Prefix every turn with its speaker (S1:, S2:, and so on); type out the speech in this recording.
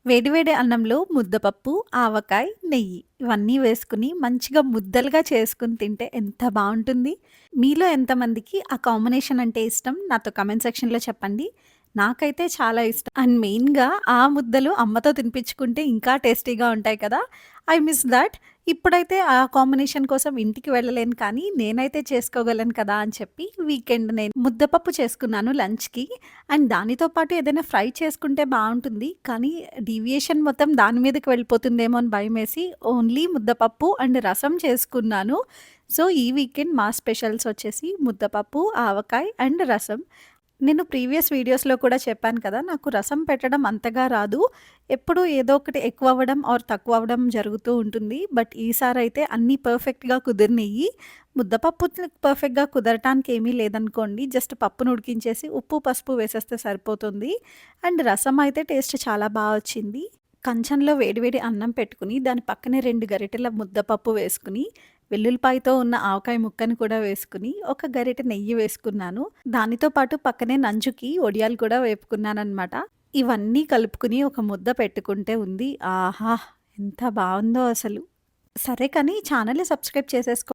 S1: వేడివేడి అన్నంలో ముద్దపప్పు, ఆవకాయ, నెయ్యి ఇవన్నీ వేసుకొని మంచిగా ముద్దలుగా చేసుకొని తింటే ఎంత బావుంటుంది. మీలో ఎంతమందికి ఆ కాంబినేషన్ అంటే ఇష్టం? నాతో కామెంట్ సెక్షన్‌లో చెప్పండి. నాకైతే చాలా ఇష్టం. అండ్ మెయిన్‌గా ఆ ముద్దలు అమ్మతో తినిపించుకుంటే ఇంకా టేస్టీగా ఉంటాయి కదా! I miss thought. ఇప్పుడైతే ఆ కాంబినేషన్ కోసం ఇంటికి వెళ్ళలేను కానీ నేనైతే చేసుకోగలను కదా! అని చెప్పి వీకెండ్ నేను ముద్దపప్పు చేసుకున్నాను లంచ్‌కి. అండ్ దానితో పాటు ఏదైనా ఫ్రై చేసుకుంటే బావుంటుంది. కానీ డీవియేషన్ మొత్తం దాని మీదకి వెళ్ళిపోతుందేమో అని భయమేసి ఓన్లీ ముద్దపప్పు అండ్ రసం చేసుకున్నాను. సో, ఈ వీకెండ్ మా స్పెషల్స్ వచ్చేసి ముద్దపప్పు, ఆవకాయ అండ్ రసం. నేను ప్రీవియస్ వీడియోస్‌లో కూడా చెప్పాను కదా! నాకు రసం పెట్టడం అంతగా రాదు. ఎప్పుడూ ఏదో ఒకటి ఎక్కువ అవ్వడం ఆర్ తక్కువ అవ్వడం జరుగుతూ ఉంటుంది. బట్ ఈసారైతే అన్నీ పర్ఫెక్ట్‌గా కుదిరినియి. ముద్దపప్పు పర్ఫెక్ట్‌గా కుదరటానికి ఏమీ లేదనుకోండి. జస్ట్ పప్పును ఉడికించేసి ఉప్పు, పసుపు వేసేస్తే సరిపోతుంది. అండ్ రసం అయితే టేస్ట్ చాలా బా వచ్చింది. కంచంలో వేడివేడి అన్నం పెట్టుకొని దాని పక్కనే 2 గరిటెల ముద్దపప్పు వేసుకొని, వెల్లుల్లిపాయతో ఉన్న ఆవకాయ ముక్కని కూడా వేసుకొని, ఒక గరిటె నెయ్యి వేసుకున్నాను. దానితో పాటు పక్కనే నంచుకి వడియాలు కూడా వేపుకున్నాననమాట. ఇవన్నీ కలుపుకొని ఒక ముద్ద పెట్టుకుంటే ఉంది. ఆహా! ఎంత బావుందో అసలు. సరే కానీ ఛానెల్‌ని సబ్స్క్రైబ్ చేసేసుకో